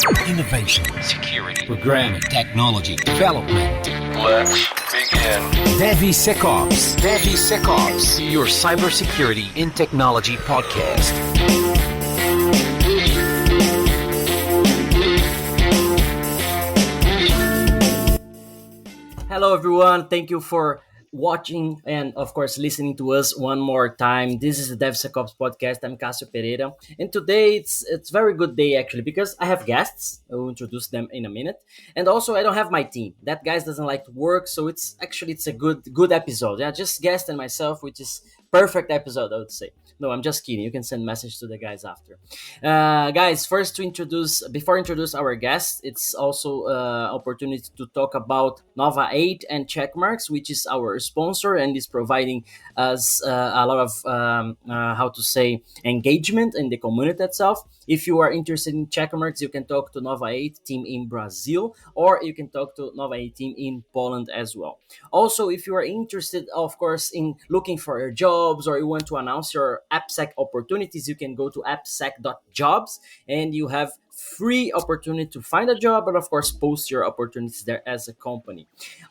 Innovation, security, programming, technology, development. Let's begin. DevSecOps, your cybersecurity in technology podcast. Hello, everyone. Thank you for watching and, of course, listening to us one more time. This is the DevSecOps podcast. I'm Cássio Pereira, and today it's very good day actually because I have guests. I will introduce them in a minute, and also I don't have my team. That guy doesn't like to work, so it's a good episode. Yeah, just guest and myself, which is perfect episode, I would say. No, I'm just kidding. You can send message to the guys after. Guys, first before introduce our guests, it's also opportunity to talk about Nova 8 and Checkmarks, which is our sponsor and is providing us a lot of engagement in the community itself. If you are interested in Checkmarks, you can talk to Nova 8 team in Brazil, or you can talk to Nova 8 team in Poland as well. Also, if you are interested, of course, in looking for your jobs or you want to announce your AppSec opportunities, you can go to appsec.jobs and you have free opportunity to find a job, but of course post your opportunities there as a company.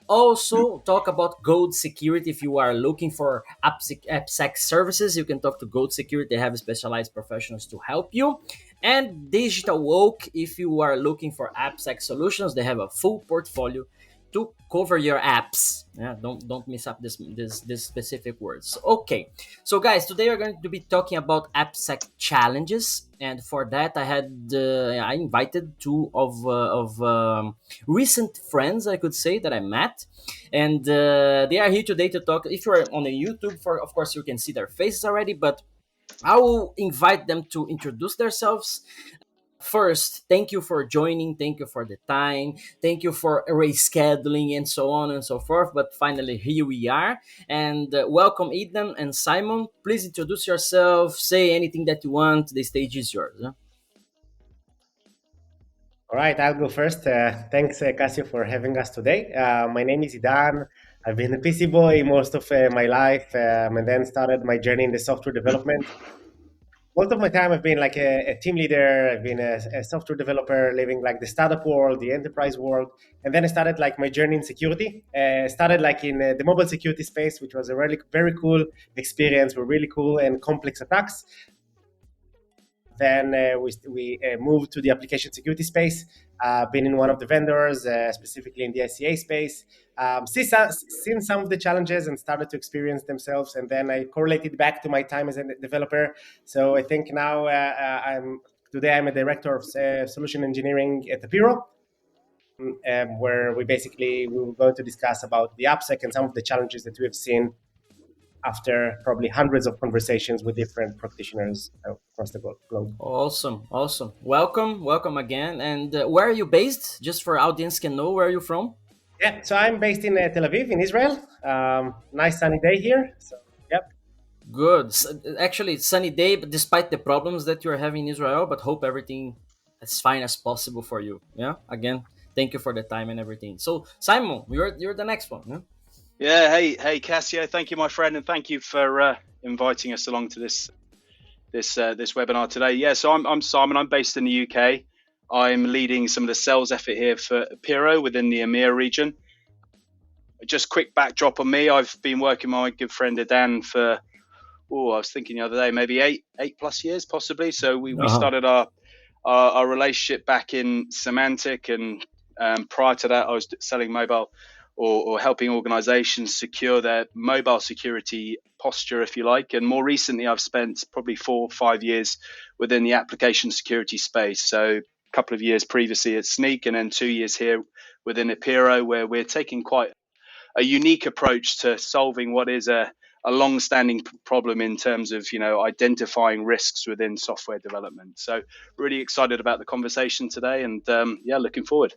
Also talk about Gold Security. If you are looking for AppSec services, you can talk to Gold Security. They have specialized professionals to help you. And Digital Woke, if you are looking for AppSec solutions, they have a full portfolio to cover your apps. Yeah, don't miss up this specific words. Okay, so guys, today we're going to be talking about AppSec challenges, and for that I invited two of recent friends, I could say, that I met, and they are here today to talk. If you're on the YouTube, for of course you can see their faces already, but I will invite them to introduce themselves. First, thank you for joining. Thank you for the time. Thank you for rescheduling and so on and so forth. But finally, here we are. And welcome, Idan and Simon. Please introduce yourself. Say anything that you want. The stage is yours. Huh? All right, I'll go first. Thanks, Cassio, for having us today. My name is Idan. I've been a PC boy most of my life, and then started my journey in the software development. Most of my time, I've been like a team leader. I've been a software developer, living like the startup world, the enterprise world, and then I started like my journey in security. Started like in the mobile security space, which was a really very cool experience with really cool and complex attacks. Then we moved to the application security space. Been in one of the vendors, specifically in the SCA space. Seen some of the challenges and started to experience themselves. And then I correlated back to my time as a developer. So I think now I'm a director of solution engineering at Apiro, where we will going to discuss about the AppSec and some of the challenges that we have seen after probably hundreds of conversations with different practitioners across the globe. Awesome. Welcome again. And where are you based? Just for audience can know where you're from. Yeah, so I'm based in Tel Aviv in Israel. Nice sunny day here. So, yep. Good. Actually, it's sunny day, but despite the problems that you're having in Israel, but hope everything as fine as possible for you. Yeah. Again, thank you for the time and everything. So, Simon, you're the next one. Yeah? Yeah, hey, Cassio. Thank you, my friend, and thank you for inviting us along to this webinar today. Yeah, so I'm Simon. I'm based in the UK. I'm leading some of the sales effort here for Apiro within the EMEA region. Just quick backdrop on me. I've been working with my good friend Idan for I was thinking the other day, maybe eight plus years, possibly. So we started our relationship back in Semantic, and prior to that, I was selling mobile. Or helping organizations secure their mobile security posture, if you like. And more recently, I've spent probably 4 or 5 years within the application security space. So a couple of years previously at Sneak, and then 2 years here within Apiro, where we're taking quite a unique approach to solving what is a long-standing problem in terms of, identifying risks within software development. So really excited about the conversation today, and looking forward.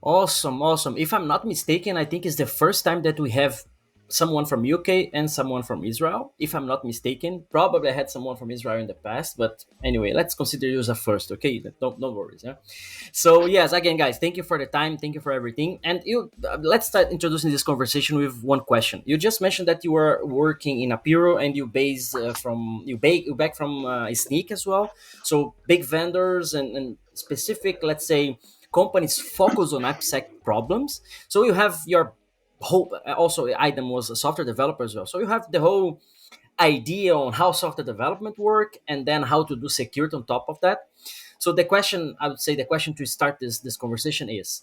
Awesome. If I'm not mistaken, I think it's the first time that we have someone from UK and someone from Israel, if I'm not mistaken. Probably I had someone from Israel in the past, but anyway, let's consider you as a first, okay? Don't worries, yeah. So yes, again, guys, thank you for the time, thank you for everything, and you let's start introducing this conversation with one question. You just mentioned that you were working in Apiro and you base from you back from Sneak as well. So big vendors and specific, let's say, companies focus on AppSec problems. So you have your whole also item was a software developer as well, so you have the whole idea on how software development work and then how to do security on top of that. So the question, I would say, the question to start this conversation is,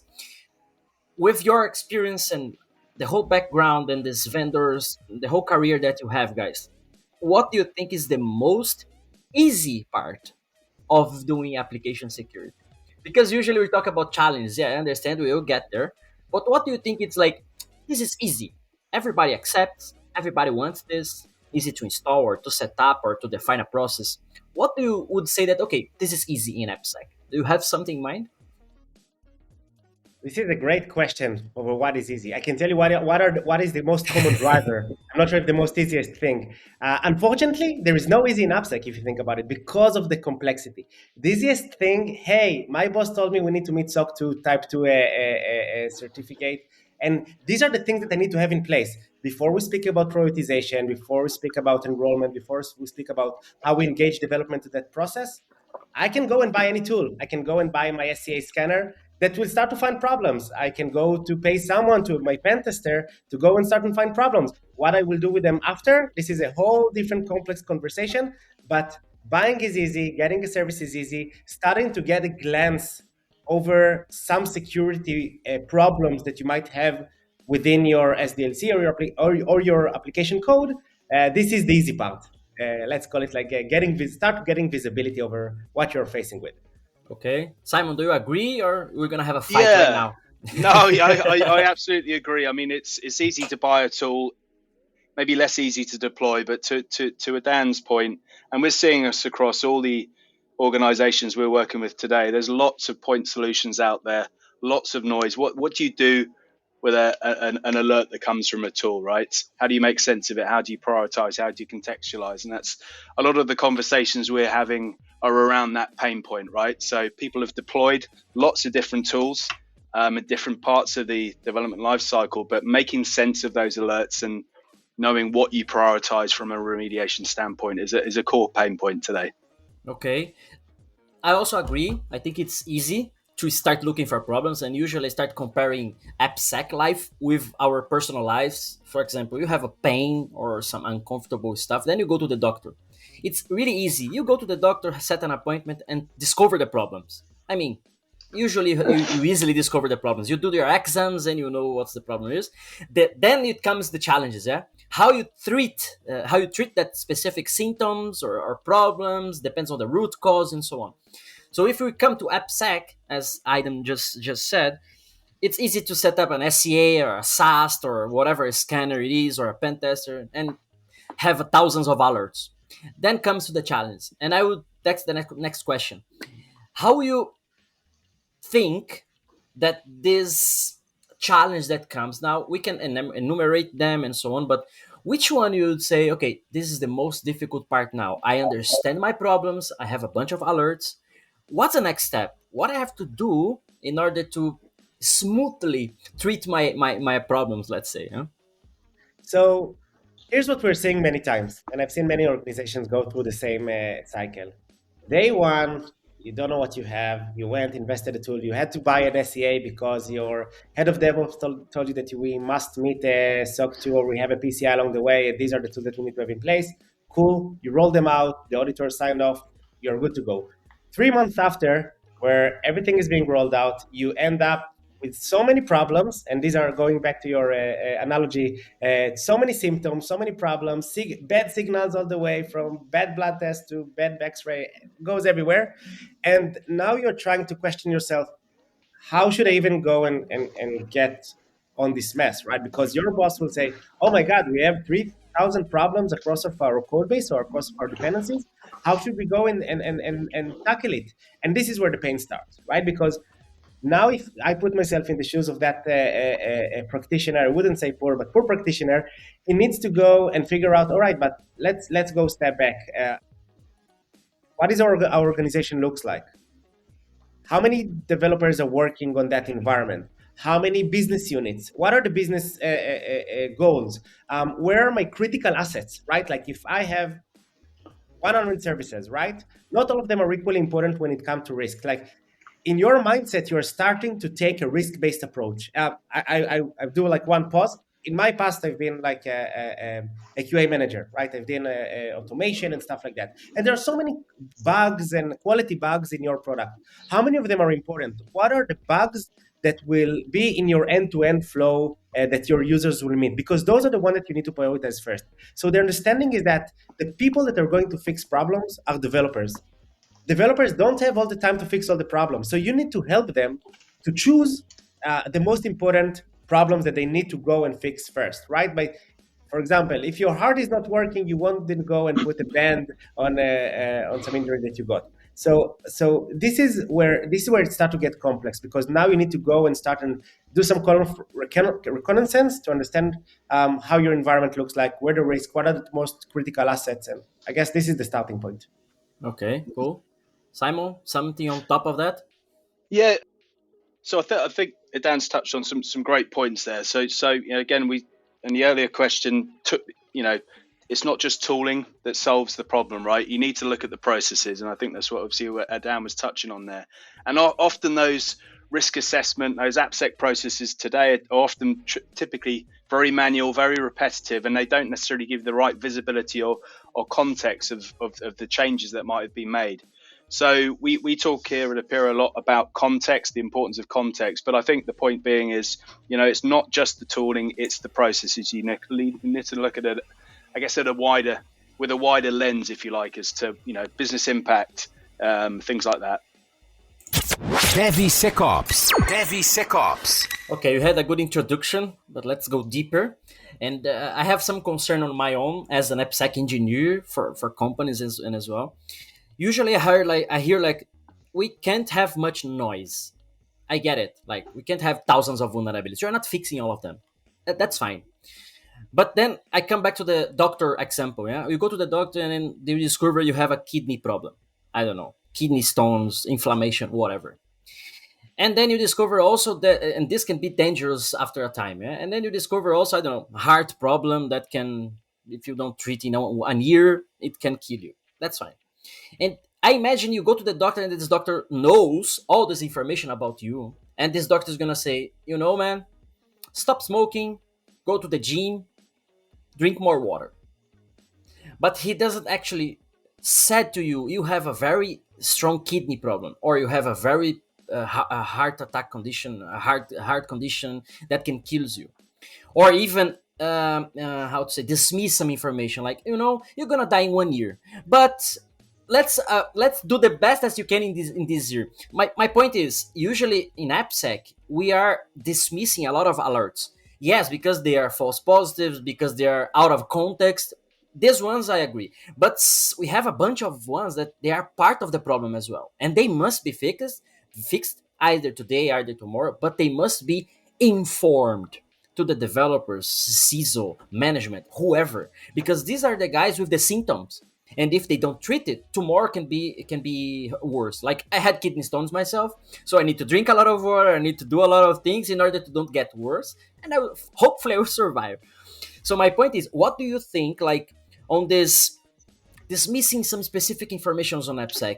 with your experience and the whole background and these vendors, the whole career that you have, guys, what do you think is the most easy part of doing application security? Because usually we talk about challenges. Yeah, I understand we will get there. But what do you think it's like, this is easy? Everybody accepts, everybody wants this, easy to install or to set up or to define a process. What do you would say that, okay, this is easy in AppSec? Do you have something in mind? This is a great question over what is easy. I can tell you what is the most common driver. I'm not sure if the most easiest thing. Unfortunately, there is no easy in AppSec if you think about it because of the complexity. The easiest thing, hey, my boss told me we need to meet SOC 2 Type 2 certificate. And these are the things that I need to have in place before we speak about prioritization, before we speak about enrollment, before we speak about how we engage development to that process. I can go and buy any tool. I can go and buy my SCA scanner that will start to find problems. I can go to pay someone, to my pen tester, to go and start and find problems. What I will do with them after, this is a whole different complex conversation. But buying is easy, getting a service is easy, starting to get a glance over some security problems that you might have within your SDLC or or your application code. This is the easy part. Let's call it like start getting visibility over what you're facing with. Okay. Simon, do you agree or we're going to have a fight right Yeah. now? No, I absolutely agree. I mean, it's easy to buy a tool, maybe less easy to deploy, but to Dan's point, and we're seeing this across all the organizations we're working with today. There's lots of point solutions out there, lots of noise. What do you do with an alert that comes from a tool, right? How do you make sense of it? How do you prioritize? How do you contextualize? And that's a lot of the conversations we're having are around that pain point, right? So people have deployed lots of different tools at different parts of the development lifecycle, but making sense of those alerts and knowing what you prioritize from a remediation standpoint is a core pain point today. Okay. I also agree. I think it's easy to start looking for problems and usually start comparing AppSec life with our personal lives. For example, you have a pain or some uncomfortable stuff, then you go to the doctor. It's really easy. You go to the doctor, set an appointment, and discover the problems. I mean, usually you easily discover the problems. You do your exams and you know what the problem is. Then it comes the challenges. Yeah, how you treat that specific symptoms or problems depends on the root cause and so on. So if we come to AppSec, as Idan just said, it's easy to set up an SCA or a SAST or whatever scanner it is or a pen tester and have thousands of alerts. Then comes to the challenge, and I would text the next question: how you think that this challenge that comes now, we can enumerate them and so on, but which one you would say, okay, this is the most difficult part now? I understand my problems, I have a bunch of alerts. What's the next step? What I have to do in order to smoothly treat my problems, let's say, huh? So here's what we're seeing many times, and I've seen many organizations go through the same cycle. Day one, you don't know what you have. You went, invested a tool. You had to buy an SEA because your head of DevOps told you that we must meet a SOC 2 or we have a PCI along the way. And these are the tools that we need to have in place. Cool. You roll them out. The auditor signed off. You're good to go. 3 months after, where everything is being rolled out, you end up with so many problems, and these are going back to your analogy, so many symptoms, so many problems, bad signals all the way from bad blood test to bad x-ray, goes everywhere. And now you're trying to question yourself, how should I even go and get on this mess, right? Because your boss will say, oh my God, we have 3,000 problems across of our code base or across our dependencies. How should we go and tackle it? And this is where the pain starts, right? Because Now, if I put myself in the shoes of that practitioner, I wouldn't say poor, but poor practitioner, he needs to go and figure out. All right, but let's go step back. What is our organization looks like? How many developers are working on that environment? How many business units? What are the business goals? Where are my critical assets? Right, like if I have 100 services, right? Not all of them are equally important when it comes to risk. Like in your mindset, you're starting to take a risk-based approach. I do like one pause. In my past, I've been like a QA manager, right? I've done automation and stuff like that. And there are so many bugs and quality bugs in your product. How many of them are important? What are the bugs that will be in your end-to-end flow that your users will meet? Because those are the ones that you need to prioritize first. So the understanding is that the people that are going to fix problems are developers. Developers don't have all the time to fix all the problems. So you need to help them to choose the most important problems that they need to go and fix first, right? For example, if your heart is not working, you won't then go and put a band on some injury that you got. So this is where it starts to get complex, because now you need to go and start and do some kind of reconnaissance to understand how your environment looks like, where the risk, what are the most critical assets, and I guess this is the starting point. Okay, cool. Simon, something on top of that? Yeah. So I think Dan's touched on some great points there. So again, we in the earlier question took it's not just tooling that solves the problem, right? You need to look at the processes, and I think that's what obviously what Dan was touching on there. And often those risk assessment, those AppSec processes today are often typically very manual, very repetitive, and they don't necessarily give the right visibility or context of the changes that might have been made. So we talk here at Apira a lot about context, the importance of context. But I think the point being is, it's not just the tooling, it's the processes. You need to look at it, I guess, with a wider lens, if you like, as to, business impact, things like that. DevSecOps. Okay, you had a good introduction, but let's go deeper. And I have some concern on my own as an AppSec engineer for companies as well. Usually I hear like we can't have much noise. I get it. Like we can't have thousands of vulnerabilities. You're not fixing all of them. That's fine. But then I come back to the doctor example. Yeah, you go to the doctor and then they discover you have a kidney problem. I don't know, kidney stones, inflammation, whatever. And then you discover also that, and this can be dangerous after a time. Yeah, and then you discover also, I don't know, heart problem that can, if you don't treat in a year, it can kill you. That's fine. And I imagine you go to the doctor and this doctor knows all this information about you. And this doctor is going to say, man, stop smoking, go to the gym, drink more water. But he doesn't actually said to you, you have a very strong kidney problem, or you have a very a heart attack condition, a heart condition that can kill you. Or even how to say, dismiss some information like, you're gonna die in 1 year, but let's do the best as you can in this year. My point is, usually in AppSec we are dismissing a lot of alerts. Yes, because they are false positives, because they are out of context. These ones I agree, but we have a bunch of ones that they are part of the problem as well, and they must be fixed either today, either tomorrow. But they must be informed to the developers, CISO, management, whoever, because these are the guys with the symptoms. And if they don't treat it, tomorrow it can be worse. Like I had kidney stones myself, so I need to drink a lot of water. I need to do a lot of things in order to don't get worse, and hopefully I will survive. So my point is, what do you think, like, on this missing some specific informations on AppSec?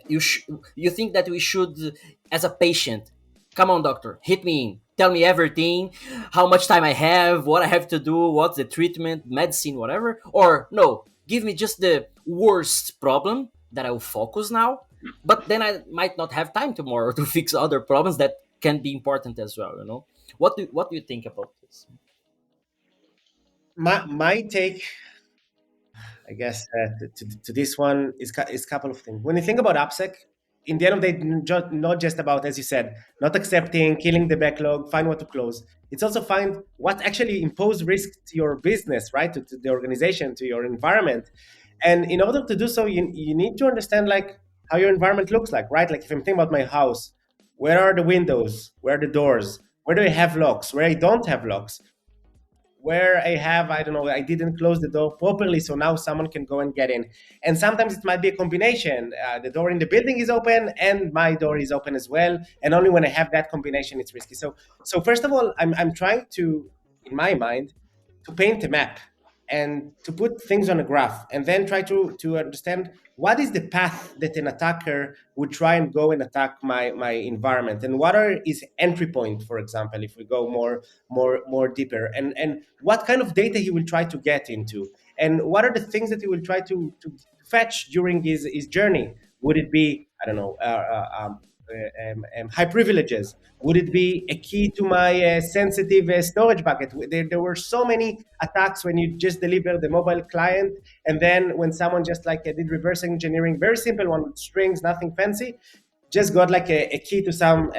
You think that we should, as a patient, come on, doctor, hit me in, tell me everything, how much time I have, what I have to do, what's the treatment, medicine, whatever? Or no, give me just the worst problem that I will focus now, but then I might not have time tomorrow to fix other problems that can be important as well. What do you think about this? My take, I guess, to this one is a couple of things. When you think about AppSec, in the end of the day, not just about, as you said, not accepting, killing the backlog, find what to close. It's also find what actually impose risk to your business, right? To the organization, to your environment. And in order to do so, you need to understand like how your environment looks like, right? Like if I'm thinking about my house, Where are the windows? Where are the doors? Where do I have locks? Where I don't have locks? Where I have, I don't know, I didn't close the door properly, so now someone can go and get in. And sometimes it might be a combination. The door in the building is open and my door is open as well. And only when I have that combination, it's risky. So first of all, I'm trying to, in my mind, to paint a map and to put things on a graph and then try to understand what is the path that an attacker would try and go and attack my environment, and what are his entry point, for example, if we go more deeper, and what kind of data he will try to get into, and what are the things that he will try to fetch during his journey. Would it be, I don't know, high privileges? Would it be a key to my sensitive storage bucket? There were so many attacks when you just deliver the mobile client, and then when someone just like did reverse engineering, very simple one with strings, nothing fancy, just got like a key to some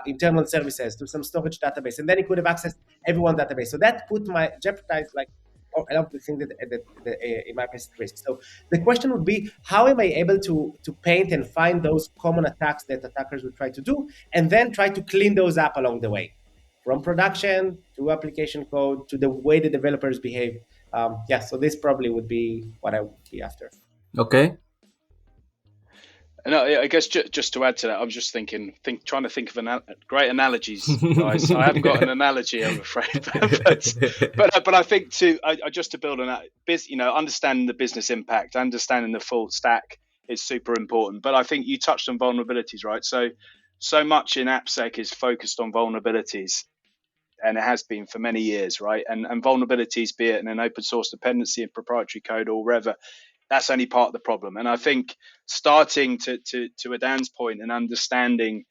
internal services, to some storage database, and then he could have accessed everyone's database. So that put my jeopardized like a lot of the things that in my perceived risk. So the question would be, how am I able to paint and find those common attacks that attackers would try to do, and then try to clean those up along the way, from production to application code to the way the developers behave. Yeah, so this probably would be what I would be after. Okay. And I guess just to add to that, I'm just trying to think of great analogies, guys. I haven't got an analogy, I'm afraid, but I think just to build on that, understanding the business impact, understanding the full stack is super important. But I think you touched on vulnerabilities, right? So much in AppSec is focused on vulnerabilities, and it has been for many years, right? And vulnerabilities, be it in an open source dependency in proprietary code or wherever, that's only part of the problem. And I think starting to Idan's point and understanding,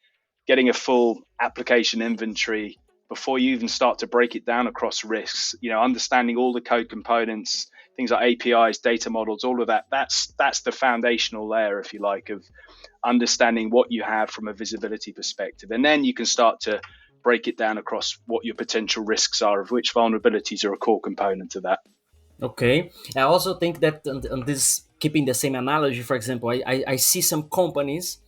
getting a full application inventory before you even start to break it down across risks, understanding all the code components, things like APIs, data models, all of that, that's the foundational layer, if you like, of understanding what you have from a visibility perspective. And then you can start to break it down across what your potential risks are, of which vulnerabilities are a core component of that. Okay. I also think that on this, keeping the same analogy, for example, I see some companies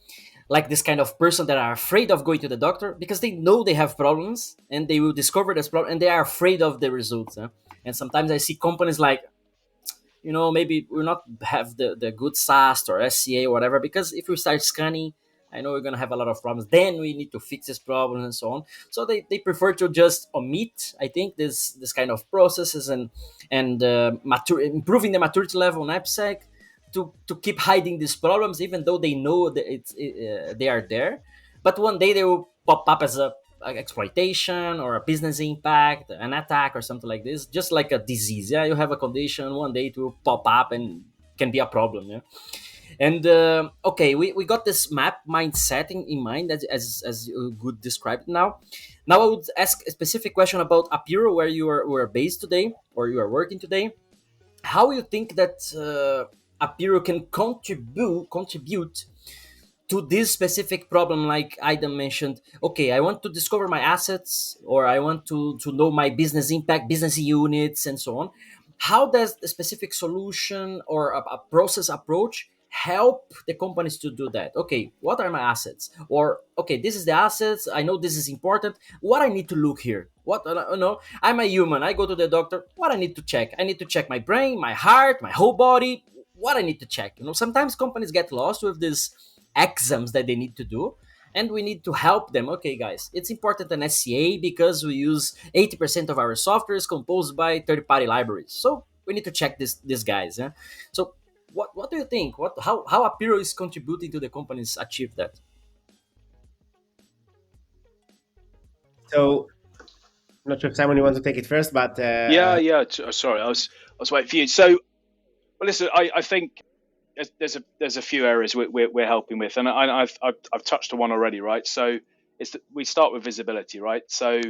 like this kind of person that are afraid of going to the doctor because they know they have problems and they will discover this problem and they are afraid of the results. And sometimes I see companies like, maybe we'll not have the good SAST or SCA or whatever, because if we start scanning, I know we're going to have a lot of problems. Then we need to fix this problem and so on. So they prefer to just omit, I think, this kind of processes and improving the maturity level on AppSec to keep hiding these problems, even though they know that they are there. But one day they will pop up as a exploitation or a business impact, an attack or something like this, just like a disease. Yeah, you have a condition, one day it will pop up and can be a problem. Yeah. And okay, we got this map mindset in mind, as you could describe it now. Now I would ask a specific question about Apiro, where you are based today, or you are working today. How you think that Apiro can contribute to this specific problem, like Idan mentioned? Okay, I want to discover my assets, or I want to know my business impact, business units, and so on. How does the specific solution or a process approach help the companies to do that? Okay, what are my assets? Or okay, this is the assets, I know this is important, what I need to look here? What, I'm a human, I go to the doctor, what I need to check? I need to check my brain, my heart, my whole body. What I need to check? Sometimes companies get lost with these exams that they need to do, and we need to help them. Okay, guys, it's important an SCA because we use 80% of our software is composed by third-party libraries, so we need to check these guys. Yeah? So what do you think? How Apiro is contributing to the companies achieve that? So I'm not sure if Simon, you want to take it first, but Sorry, I was waiting for you. So, well, listen, I think there's a few areas we're helping with, and I've touched on one already, right? So we start with visibility, right? So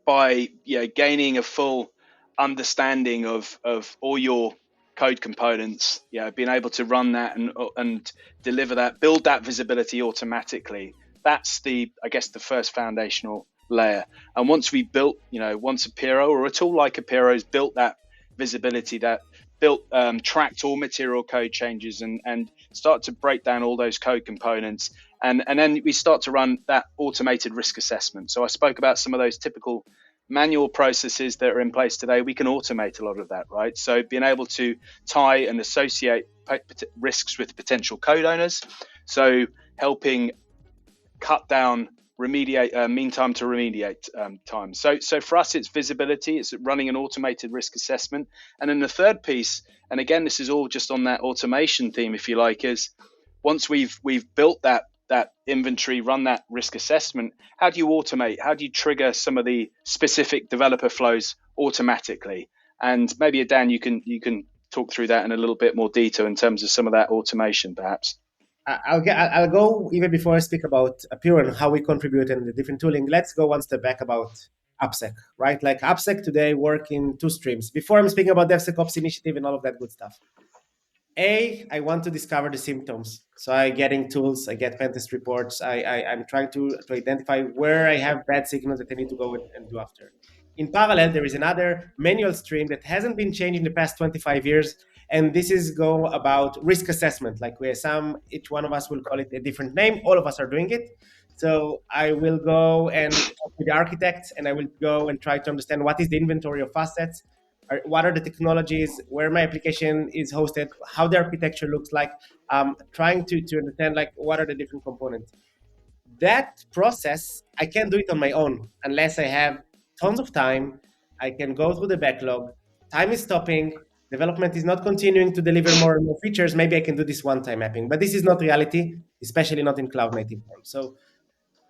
by gaining a full understanding of all your code components, being able to run that and deliver that, build that visibility automatically. That's the first foundational layer. And once we built, once Apiro or a tool like Apiro has built that visibility, that built tracked all material code changes and start to break down all those code components, and then we start to run that automated risk assessment. So I spoke about some of those typical manual processes that are in place today. We can automate a lot of that, right? So being able to tie and associate risks with potential code owners, so helping cut down remediate mean time to remediate time. So for us, it's visibility, it's running an automated risk assessment. And then the third piece, and again, this is all just on that automation theme, if you like, is once we've built that inventory, run that risk assessment, how do you automate? How do you trigger some of the specific developer flows automatically? And maybe Dan, you can talk through that in a little bit more detail in terms of some of that automation, perhaps. I'll go even before I speak about Appear and how we contribute and the different tooling. Let's go one step back about AppSec, right? Like AppSec today work in two streams. Before I'm speaking about DevSecOps initiative and all of that good stuff. I want to discover the symptoms. So I getting tools, I get pen test reports. I'm trying to identify where I have bad signals that I need to go and do after. In parallel, there is another manual stream that hasn't been changed in the past 25 years. And this is go about risk assessment. Like each one of us will call it a different name. All of us are doing it. So I will go and talk with the architects, and I will go and try to understand what is the inventory of assets, what are the technologies, where my application is hosted, how the architecture looks like, trying to understand like what are the different components. That process, I can't do it on my own unless I have tons of time. I can go through the backlog. Time is stopping. Development is not continuing to deliver more and more features. Maybe I can do this one-time mapping, but this is not reality, especially not in cloud native form. So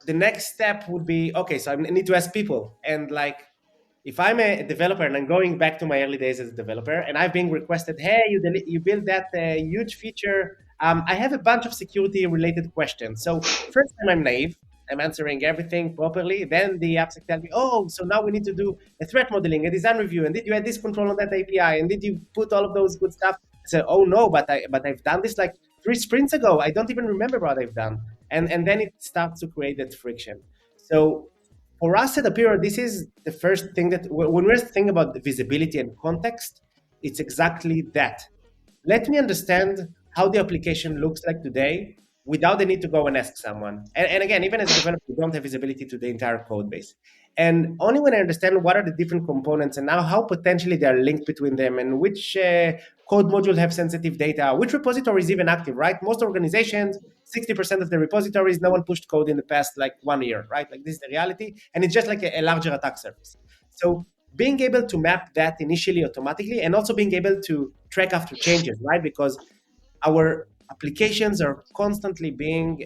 the next step would be, okay, so I need to ask people. And like, if I'm a developer and I'm going back to my early days as a developer and I've been requested, hey, you built that huge feature. I have a bunch of security related questions. So first time I'm naive, I'm answering everything properly. Then the AppSec tell me, oh, so now we need to do a threat modeling, a design review. And did you add this control on that API? And did you put all of those good stuff? I said, oh no, but I've done this like 3 sprints ago. I don't even remember what I've done. And then it starts to create that friction. So for us at Appear, this is the first thing that when we're thinking about the visibility and context, it's exactly that. Let me understand how the application looks like today without the need to go and ask someone. And again, even as a developer, we don't have visibility to the entire code base. And only when I understand what are the different components and now how potentially they are linked between them and which code module have sensitive data, which repository is even active, right? Most organizations, 60% of the repositories, no one pushed code in the past like 1 year, right? Like this is the reality. And it's just like a larger attack surface. So being able to map that initially automatically and also being able to track after changes, right? Because our applications are constantly being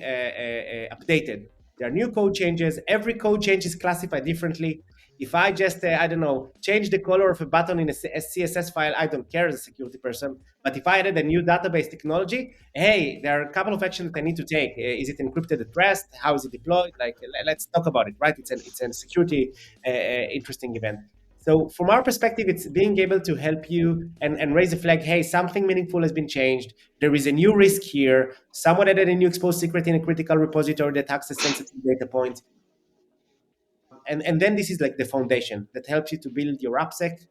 updated. There are new code changes. Every code change is classified differently. If I just, I don't know, change the color of a button in a CSS file, I don't care as a security person. But if I added a new database technology, hey, there are a couple of actions that I need to take. Is it encrypted at rest? How is it deployed? Like, let's talk about it, right? It's a security interesting event. So from our perspective, it's being able to help you and raise a flag, hey, something meaningful has been changed. There is a new risk here. Someone added a new exposed secret in a critical repository that accesses sensitive data points. And then this is like the foundation that helps you to build your AppSec,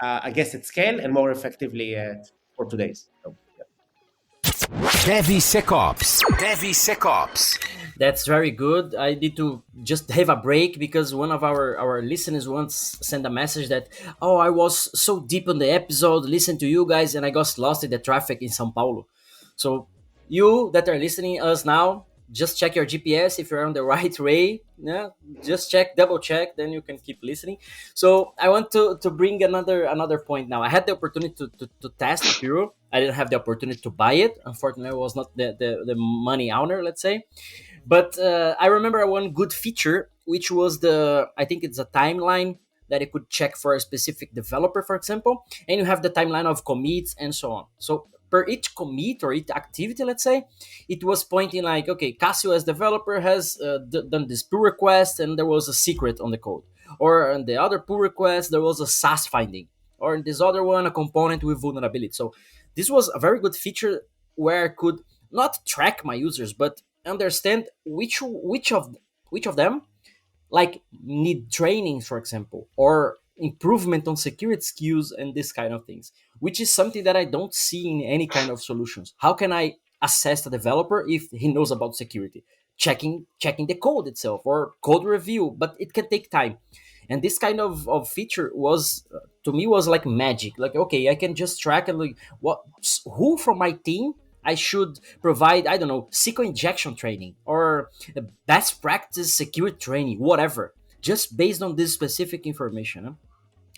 I guess, at scale and more effectively for today's. So, DevSecOps. DevSecOps. That's very good. I need to just have a break because one of our listeners once sent a message that, oh, I was so deep in the episode, listen to you guys, and I got lost in the traffic in São Paulo. So you that are listening us now, just check your GPS if you're on the right way. Yeah, just check, double check, then you can keep listening. So I want to bring another point now. I had the opportunity to test Apiro. I didn't have the opportunity to buy it. Unfortunately, I was not the money owner, let's say. But I remember one good feature, which was I think it's a timeline that you could check for a specific developer, for example, and you have the timeline of commits and so on. So per each commit or each activity, let's say, it was pointing like, okay, Casio as developer has done this pull request and there was a secret on the code. Or on the other pull request, there was a SAS finding. Or in this other one, a component with vulnerability. So this was a very good feature where I could not track my users, but understand which of them like need training, for example, or improvement on security skills and this kind of things. which is something that I don't see in any kind of solutions. How can I assess the developer if he knows about security? Checking the code itself or code review, but it can take time. And this kind of feature was to me was like magic. Like, okay, I can just track and like what who from my team I should provide, I don't know, SQL injection training or best practice security training, whatever, just based on this specific information. Huh?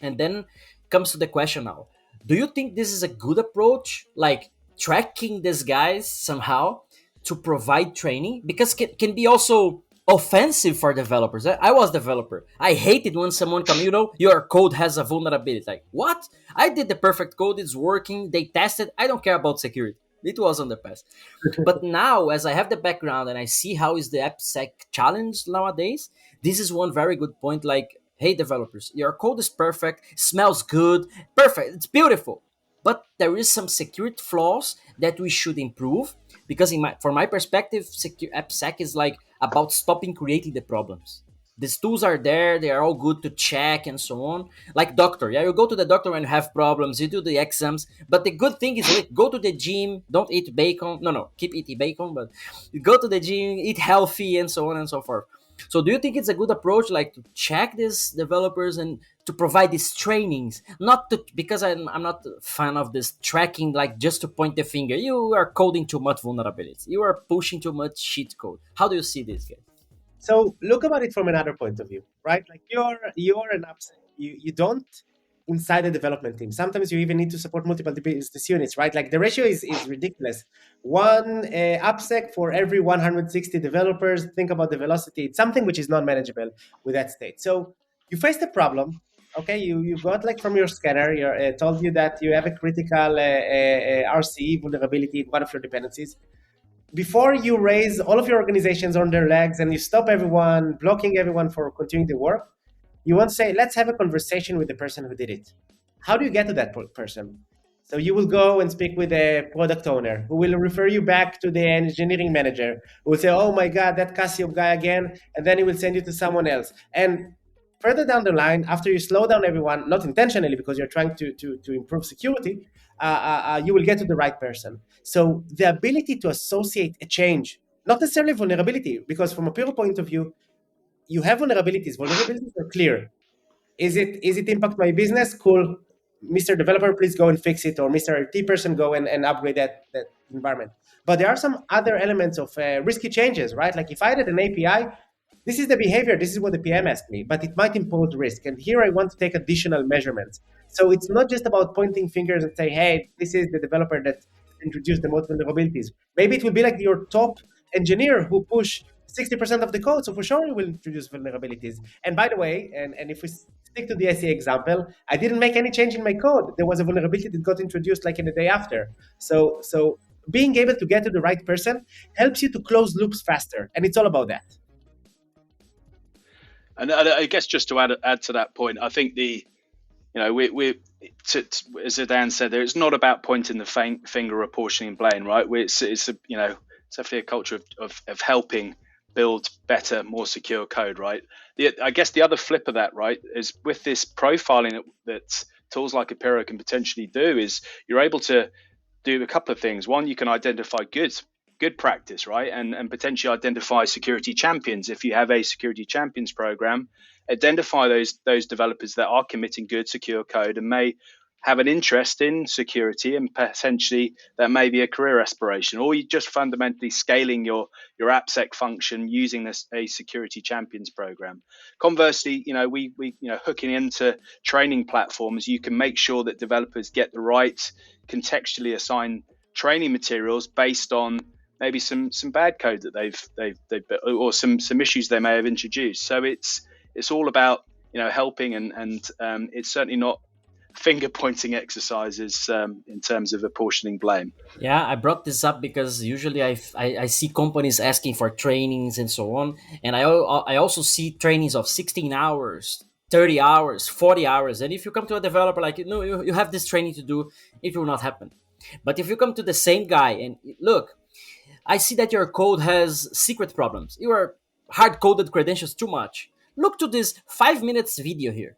And then comes to the question now: do you think this is a good approach, like tracking these guys somehow to provide training? Because can be also offensive for developers. I was developer. I hated when someone come, your code has a vulnerability. Like, what? I did the perfect code. It's working. They tested. I don't care about security. It was on the past. But now, as I have the background and I see how is the AppSec challenge nowadays, this is one very good point. Like, hey, developers, your code is perfect, smells good, perfect, it's beautiful. But there is some security flaws that we should improve because, from my perspective, AppSec is like about stopping creating the problems. These tools are there, they are all good to check and so on. Like doctor, yeah, you go to the doctor when you have problems, you do the exams. But the good thing is, like, go to the gym, don't eat bacon. No, keep eating bacon, but you go to the gym, eat healthy, and so on and so forth. So, do you think it's a good approach, like to check these developers and to provide these trainings? Not to because I'm not a fan of this tracking, like just to point the finger. You are coding too much vulnerabilities. You are pushing too much shit code. How do you see this, guys? So look about it from another point of view, right? Like you're an AppSec. You don't inside the development team. Sometimes you even need to support multiple business units, right? Like the ratio is ridiculous. One AppSec for every 160 developers. Think about the velocity. It's something which is not manageable with that state. So you face the problem. Okay, you got like from your scanner, you told you that you have a critical RCE vulnerability in one of your dependencies. Before you raise all of your organizations on their legs and you stop everyone, blocking everyone for continuing the work, you want to say, let's have a conversation with the person who did it. How do you get to that person? So you will go and speak with a product owner who will refer you back to the engineering manager who will say, oh my God, that Casio guy again. And then he will send you to someone else. And further down the line, after you slow down everyone, not intentionally because you're trying to improve security, you will get to the right person. So the ability to associate a change, not necessarily vulnerability, because from a pure point of view, you have vulnerabilities. Vulnerabilities are clear. Is it impact my business? Cool. Mr. Developer, please go and fix it, or Mr. IT person, go and upgrade that environment. But there are some other elements of risky changes, right? Like if I added an API, this is the behavior, this is what the PM asked me, but it might impose risk. And here I want to take additional measurements. So it's not just about pointing fingers and saying, hey, this is the developer that introduced the most vulnerabilities. Maybe it will be like your top engineer who push 60% of the code. So for sure you will introduce vulnerabilities. And by the way, and if we stick to the SE example, I didn't make any change in my code. There was a vulnerability that got introduced like in the day after. So being able to get to the right person helps you to close loops faster. And it's all about that. And I guess just to add to that point, I think we as Idan said there, it's not about pointing the finger, apportioning blame, right? It's definitely a culture of helping build better, more secure code, right? I guess the other flip of that, right, is with this profiling that tools like Apero can potentially do is you're able to do a couple of things. One, you can identify good practice, right? And potentially identify security champions. If you have a security champions program, identify those developers that are committing good, secure code and may have an interest in security, and potentially that may be a career aspiration, or you just fundamentally scaling your AppSec function using a security champions program. Conversely, we hooking into training platforms, you can make sure that developers get the right contextually assigned training materials based on maybe some bad code that they've or some issues they may have introduced. So it's all about helping, and it's certainly not finger pointing exercises in terms of apportioning blame. Yeah, I brought this up because usually I see companies asking for trainings and so on, and I also see trainings of 16 hours, 30 hours, 40 hours, and if you come to a developer like you have this training to do, it will not happen. But if you come to the same guy and look, I see that your code has secret problems. You are hard coded credentials too much. Look to this 5 minutes video here.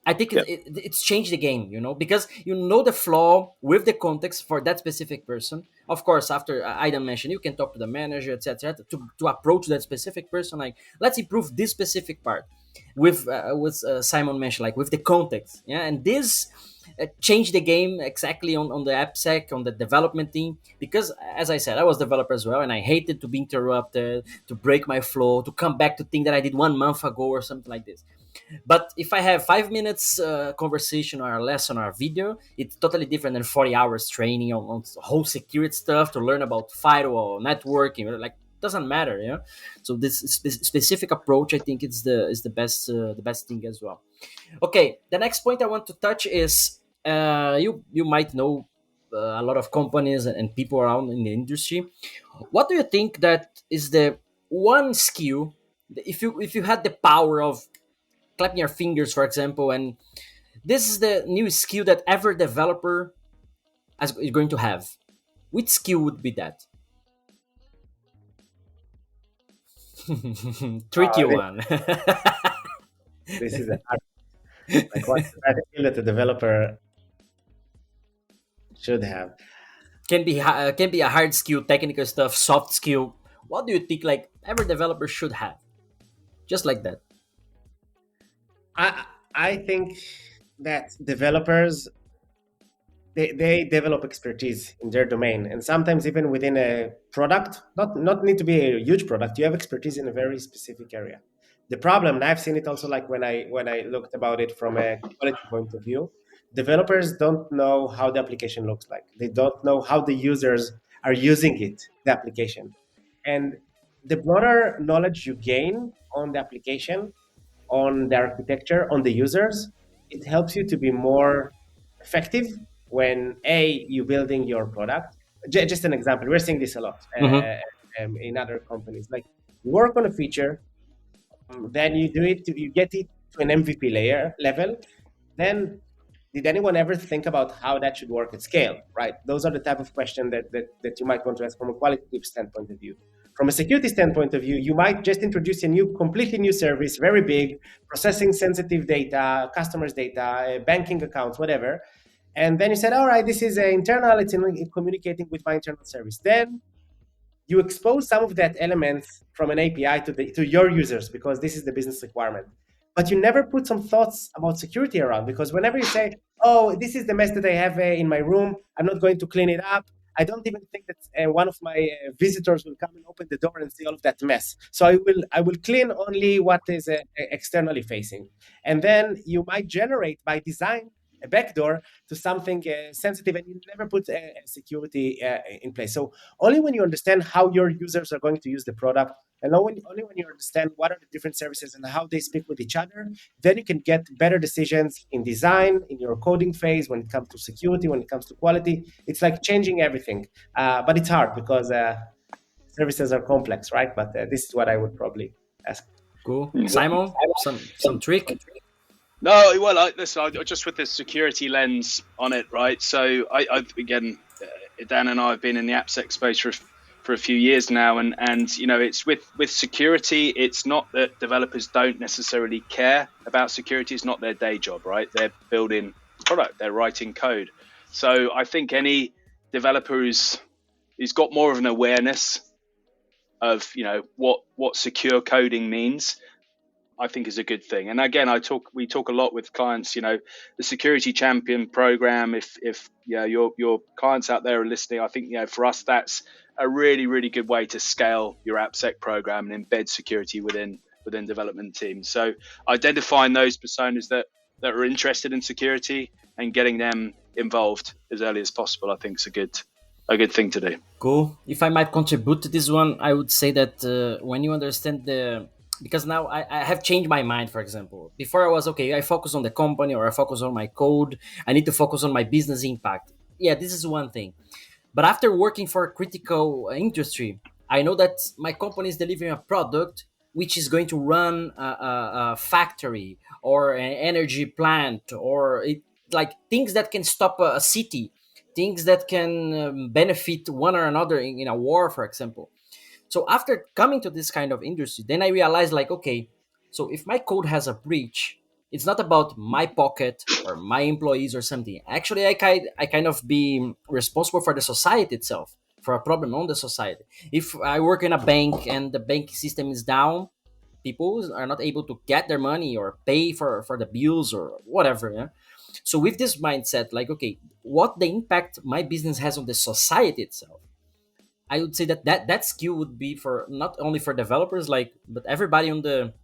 I think Yeah. it's changed the game, because you know the flaw with the context for that specific person. Of course, after Aidan mentioned, you can talk to the manager, etc., to approach that specific person. Like, let's improve this specific part. With Simon mentioned, like with the context, yeah, and this changed the game exactly on the AppSec, on the development team, because as I said, I was developer as well, and I hated to be interrupted, to break my flow, to come back to thing that I did 1 month ago or something like this. But if I have 5 minutes conversation or a lesson or a video, it's totally different than 40 hours training on whole security stuff to learn about firewall, networking. Like, doesn't matter, So this specific approach, I think, is the best thing as well. Okay, the next point I want to touch is you might know a lot of companies and people around in the industry. What do you think that is the one skill, if you had the power of clapping your fingers, for example, and this is the new skill that every developer is going to have. Which skill would be that? Tricky This, one. this is a hard, like what I feel that the developer should have. Can be a hard skill, technical stuff, soft skill. What do you think? Like every developer should have, just like that. I think that developers they develop expertise in their domain, and sometimes even within a product, not need to be a huge product, you have expertise in a very specific area. The problem, and I've seen it also, like when I looked about it from a quality point of view, developers don't know how the application looks like, they don't know how the users are using it, the application. And the broader knowledge you gain on the application, on the architecture, on the users, it helps you to be more effective when you building your product. Just an example, we're seeing this a lot Mm-hmm. in other companies. Like, you work on a feature, then you get it to an MVP layer level, then did anyone ever think about how that should work at scale, right? Those are the type of question that you might want to ask from a qualitative standpoint of view. From a security standpoint of view, you might just introduce a completely new service, very big, processing sensitive data, customers' data, banking accounts, whatever. And then you said, all right, this is internal, it's communicating with my internal service. Then you expose some of that elements from an API to your users because this is the business requirement. But you never put some thoughts about security around, because whenever you say, "Oh, this is the mess that I have in my room. I'm not going to clean it up," I don't even think that one of my visitors will come and open the door and see all of that mess. So I will clean only what is externally facing, and then you might generate by design a backdoor to something sensitive, and you never put security in place. So only when you understand how your users are going to use the product, and only when you understand what are the different services and how they speak with each other, then you can get better decisions in design, in your coding phase, when it comes to security, when it comes to quality. It's like changing everything. But it's hard because services are complex, right? But this is what I would probably ask. Cool. Simon, some trick. No, well, listen, just with the security lens on it, right? So, again, Dan and I have been in the AppSec space for a few years now, and it's with security. It's not that developers don't necessarily care about security. It's not their day job, right? They're building product, they're writing code. So, I think any developer who's got more of an awareness of what secure coding means, I think is a good thing. And again, we talk a lot with clients, the security champion program. If your clients out there are listening, I think for us that's a really, really good way to scale your AppSec program and embed security within development teams. So identifying those personas that are interested in security and getting them involved as early as possible, I think is a good thing to do. Cool. If I might contribute to this one, I would say that when you understand because now I have changed my mind. For example, before I was okay, I focus on the company or I focus on my code. I need to focus on my business impact. Yeah, this is one thing. But after working for a critical industry, I know that my company is delivering a product which is going to run a factory or an energy plant or like things that can stop a city, things that can benefit one or another in a war, for example. So after coming to this kind of industry, then I realized like, okay, so if my code has a breach, It's not about my pocket or my employees or something. Actually, I kind of be responsible for the society itself, for a problem on the society. If I work in a bank and the bank system is down, people are not able to get their money or pay for the bills or whatever. Yeah? So with this mindset, like, okay, what the impact my business has on the society itself, I would say that skill would be for not only for developers, like, but everybody on the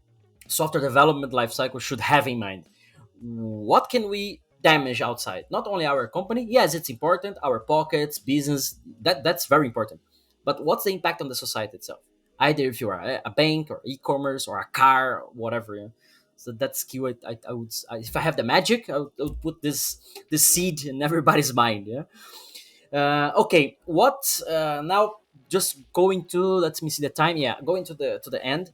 software development lifecycle should have in mind. What can we damage outside? Not only our company, yes, it's important, our pockets, business, that's very important. But what's the impact on the society itself? Either if you are a bank or e-commerce or a car, or whatever. Yeah? So that's skill. I would, if I have the magic, I would put this seed in everybody's mind. Yeah. Okay. What now? Just going to, let me see the time. Yeah, going to the end.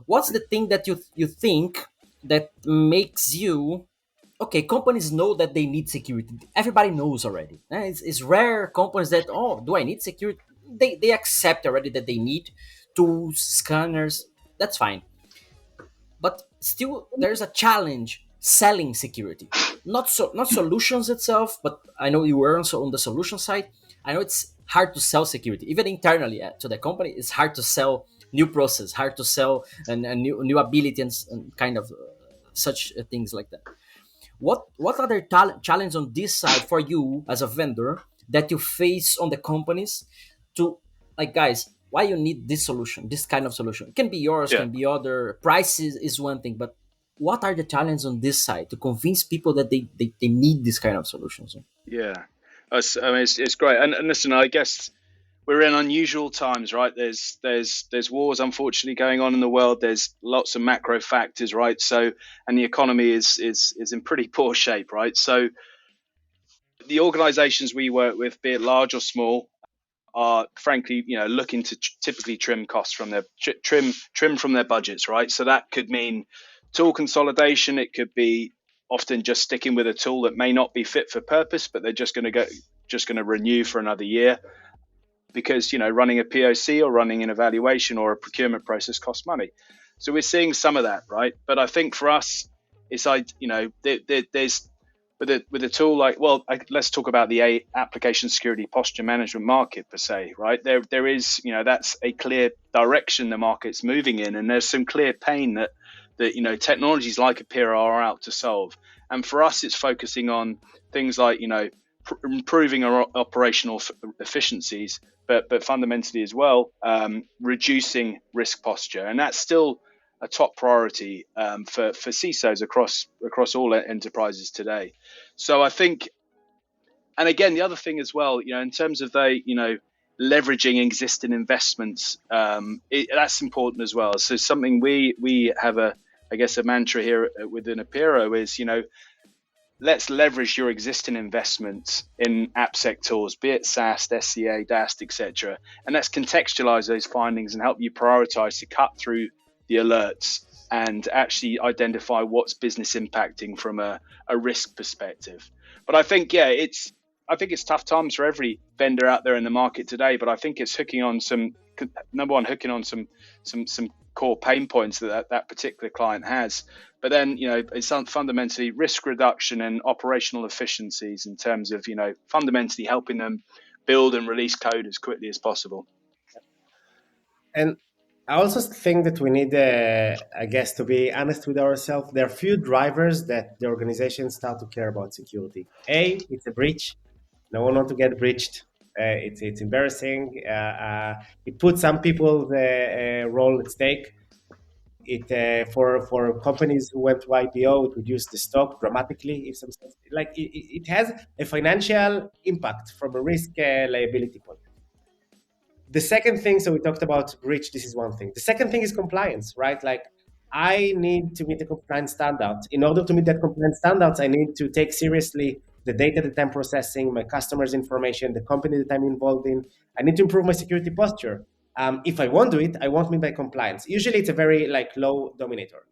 What's the thing that you think that makes you, okay, companies know that they need security, everybody knows already. It's rare companies that, oh, do I need security, they accept already that they need tools, scanners, that's fine. But still there's a challenge selling security, not solutions itself, but I know you were also on the solution side. I know it's hard to sell security even internally to the company. It's hard to sell new process, hard to sell a new ability and kind of such things like that. What other challenge on this side for you as a vendor that you face on the companies to, like, guys, why you need this solution, this kind of solution? It can be yours, Yeah. can be other. Prices is one thing, but what are the challenges on this side to convince people that they need this kind of solutions? Yeah. I mean, it's great. And listen, I guess we're in unusual times, right? There's wars unfortunately going on in the world. There's lots of macro factors, right? So, and the economy is in pretty poor shape, right? So the organizations we work with, be it large or small, are frankly, looking to typically trim costs from their trim from their budgets, right? So that could mean tool consolidation. It could be often just sticking with a tool that may not be fit for purpose, but they're just going to renew for another year because running a POC or running an evaluation or a procurement process costs money. So we're seeing some of that, right? But I think for us, it's like there's with a tool like, well, let's talk about the application security posture management market per se, right? There is, that's a clear direction the market's moving in, and there's some clear pain that technologies like Apira are out to solve. And for us, it's focusing on things like improving our operational efficiencies, but fundamentally as well, reducing risk posture, and that's still a top priority for CISOs across all enterprises today. So I think, and again, the other thing as well, in terms of leveraging existing investments, that's important as well. So something we have I guess a mantra here within Apiro is, let's leverage your existing investments in AppSec tools, be it SAST, SCA, DAST, etc. And let's contextualize those findings and help you prioritize to cut through the alerts and actually identify what's business impacting from a risk perspective. But I think, I think it's tough times for every vendor out there in the market today, but I think it's hooking on some core pain points that particular client has. But then, it's fundamentally risk reduction and operational efficiencies in terms of, fundamentally helping them build and release code as quickly as possible. And I also think that we need, I guess, to be honest with ourselves. There are few drivers that the organization start to care about security. A, it's a breach. No one wants to get breached. It's embarrassing. It puts some people's role at stake. It for companies who went to IPO, it reduced the stock dramatically. If some like it has a financial impact from a risk liability point. The second thing, so we talked about breach, this is one thing. The second thing is compliance, right? Like I need to meet the compliance standards. In order to meet that compliance standards, I need to take seriously the data that I'm processing, my customers' information, the company that I'm involved in. I need to improve my security posture. If I won't do it, I won't meet by compliance. Usually it's a very like low dominator.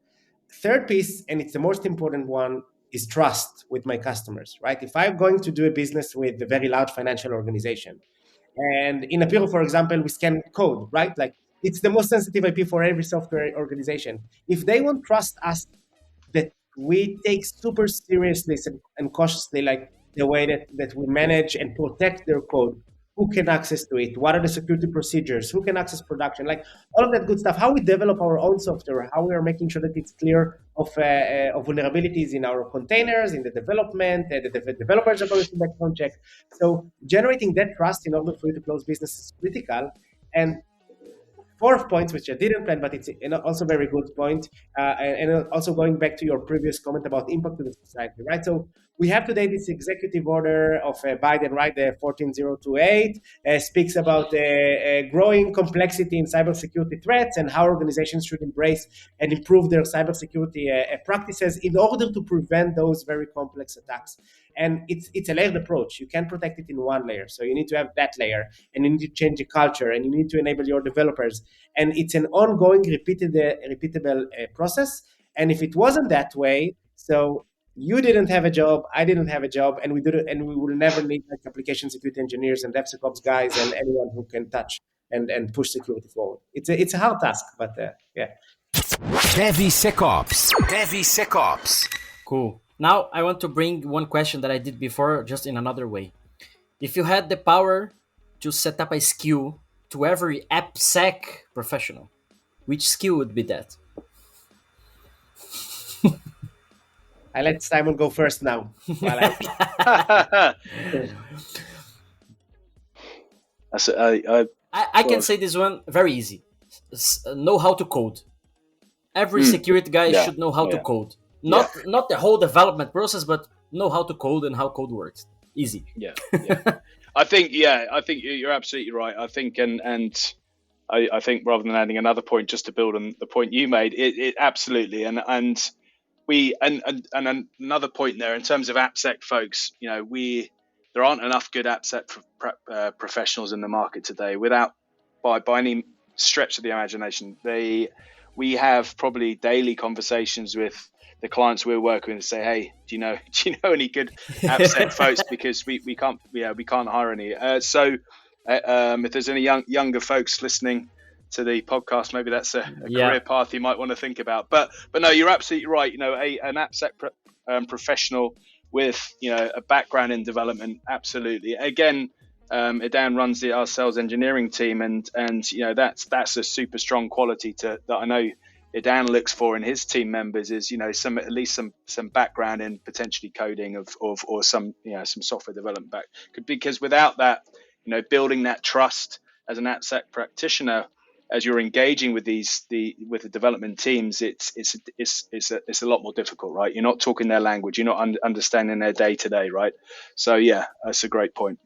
Third piece, and it's the most important one, is trust with my customers, right? If I'm going to do a business with a very large financial organization, and in Apiro, for example, we scan code, right? Like it's the most sensitive IP for every software organization. If they won't trust us that we take super seriously and cautiously, like the way that we manage and protect their code. Who can access to it? What are the security procedures? Who can access production? Like all of that good stuff. How we develop our own software. How we are making sure that it's clear of vulnerabilities in our containers, in the development. The developers are going through background check. So generating that trust in order for you to close business is critical. And fourth point, which I didn't plan, but it's also a very good point, and also going back to your previous comment about impact to the society, right? So we have today this executive order of Biden, right, the 14028, speaks about growing complexity in cybersecurity threats and how organizations should embrace and improve their cybersecurity practices in order to prevent those very complex attacks. And it's a layered approach. You can't protect it in one layer. So you need to have that layer, and you need to change the culture, and you need to enable your developers. And it's an ongoing, repeatable process. And if it wasn't that way, so you didn't have a job, I didn't have a job, and we will never need like application security engineers and DevSecOps guys and anyone who can touch and push security forward. It's a hard task, but yeah. DevSecOps. DevSecOps. Cool. Now I want to bring one question that I did before, just in another way. If you had the power to set up a skill to every AppSec professional, which skill would be that? I let Simon go first now. That's I can say this one very easy. Know how to code. Every security guy should know how to code. Not the whole development process, but know how to code and how code works. Easy. Yeah. I think you're absolutely right. I think I think rather than adding another point, just to build on the point you made, it absolutely and another point there in terms of AppSec folks. There aren't enough good AppSec professionals in the market today. Without by any stretch of the imagination, we have probably daily conversations with the clients we're working with to say, hey, do you know any good AppSec folks? Because we can't hire any. So if there's any younger folks listening to the podcast, maybe that's a career path you might want to think about. But no, you're absolutely right. An AppSec professional with a background in development, absolutely. Again, Idan runs our sales engineering team, and that's a super strong quality that I know Idan looks for in his team members is at least some background in potentially coding or some software development back, because without that, building that trust as an AppSec practitioner as you're engaging with the development teams, it's a lot more difficult, right? You're not talking their language, you're not understanding their day to day, right? So yeah, that's a great point.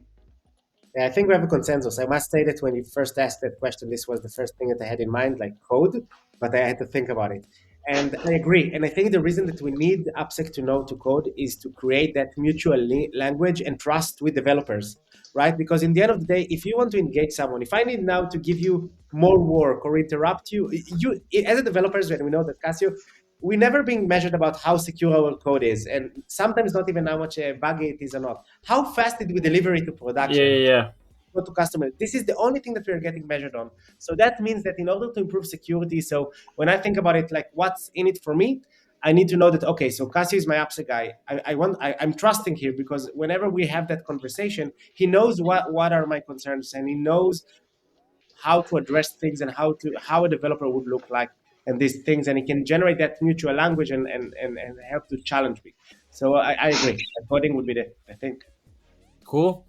Yeah, I think we have a consensus. I must say that when you first asked that question, this was the first thing that I had in mind, like code, but I had to think about it. And I agree. And I think the reason that we need AppSec to know to code is to create that mutual language and trust with developers, right? Because in the end of the day, if you want to engage someone, if I need now to give you more work or interrupt you as a developers, when we know that Cassio, we're never being measured about how secure our code is, and sometimes not even how much buggy it is or not. How fast did we deliver it to production? Yeah. To customer. This is the only thing that we're getting measured on. So that means that in order to improve security, so when I think about it, like what's in it for me, I need to know that, okay, so Cassie is my AppSec guy. I'm trusting here because whenever we have that conversation, he knows what are my concerns, and he knows how to address things and how a developer would look like and these things, and he can generate that mutual language and help to challenge me. So I agree. Coding would be I think. Cool.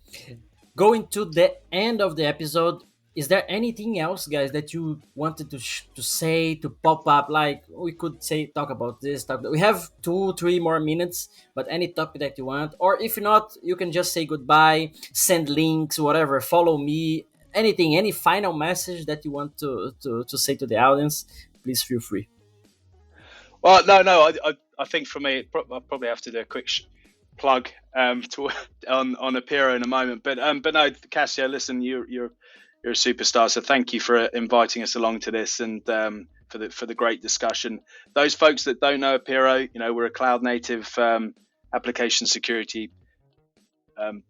Going to the end of the episode, is there anything else, guys, that you wanted to say, to pop up? Like we could talk about this. We have 2-3 more minutes, but any topic that you want, or if not, you can just say goodbye, send links, whatever. Follow me. Anything, any final message that you want to say to the audience, please feel free. Well, no, I think for me, I'll probably have to do a quick plug on Apiro in a moment, but no, Cassio, listen, you're a superstar, so thank you for inviting us along to this and for the great discussion. Those folks that don't know Apiro, we're a cloud native application security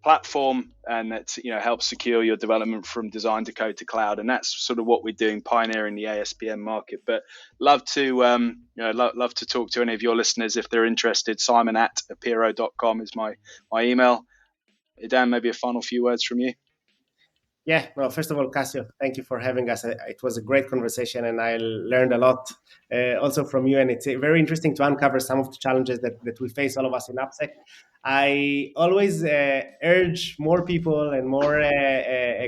platform, and that helps secure your development from design to code to cloud. And that's sort of what we're doing, pioneering the ASPM market. But love to love to talk to any of your listeners if they're interested. Simon@apiro.com is my email. Idan, maybe a final few words from you. Yeah, well, first of all, Cassio, thank you for having us. It was a great conversation, and I learned a lot also from you. And it's very interesting to uncover some of the challenges that we face, all of us in AppSec. I always urge more people and more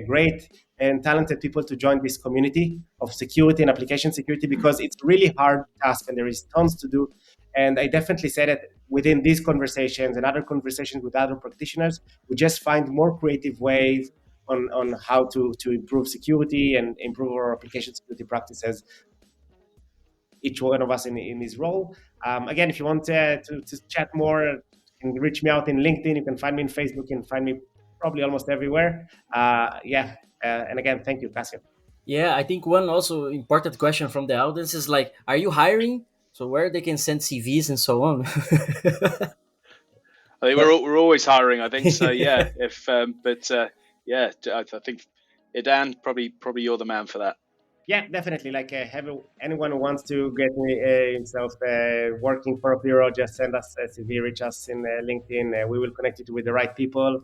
great and talented people to join this community of security and application security, because it's a really hard task and there is tons to do. And I definitely say that within these conversations and other conversations with other practitioners, we just find more creative ways on how to improve security and improve our application security practices, each one of us in his role. Again, if you want to chat more, you can reach me out in LinkedIn. You can find me in Facebook. You can find me probably almost everywhere. And again, thank you, Cassio. Yeah, I think one also important question from the audience is like, are you hiring? So where they can send CVs and so on. I think we're always hiring, I think. So yeah, yeah, I think Idan, probably you're the man for that. Yeah, definitely. Like anyone who wants to get himself working for Apiro, just send us a CV, reach us in LinkedIn. We will connect you with the right people.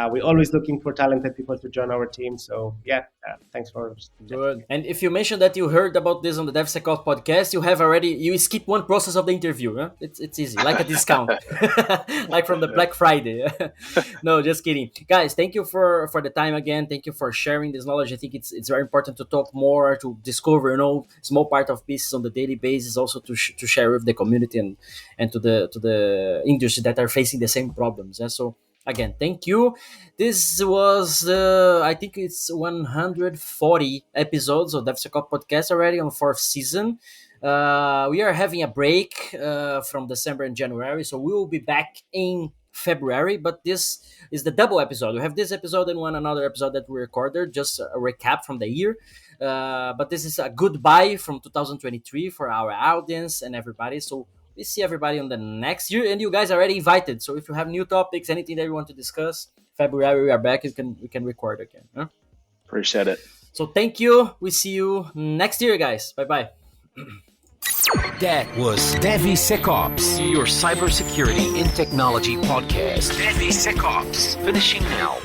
We're always looking for talented people to join our team. So yeah, thanks for good. And if you mentioned that you heard about this on the DevSecOps podcast, you skip one process of the interview. Huh? It's easy, like a discount, like from the Black Friday. No, just kidding, guys. Thank you for the time again. Thank you for sharing this knowledge. I think it's very important to talk more, to discover small part of pieces on the daily basis, also to share with the community and to the industry that are facing the same problems. So. Again, thank you. This was, I think it's 140 episodes of DevSecOps podcast already on 4th season. We are having a break from December and January, so we will be back in February, but this is the double episode. We have this episode and another episode that we recorded, just a recap from the year. But this is a goodbye from 2023 for our audience and everybody. So we see everybody on the next year, and you guys are already invited. So if you have new topics, anything that you want to discuss, February we are back. We can record again. Huh? Appreciate it. So thank you. We see you next year, guys. Bye. That was DevSecOps, your cybersecurity in technology podcast. DevSecOps, finishing now.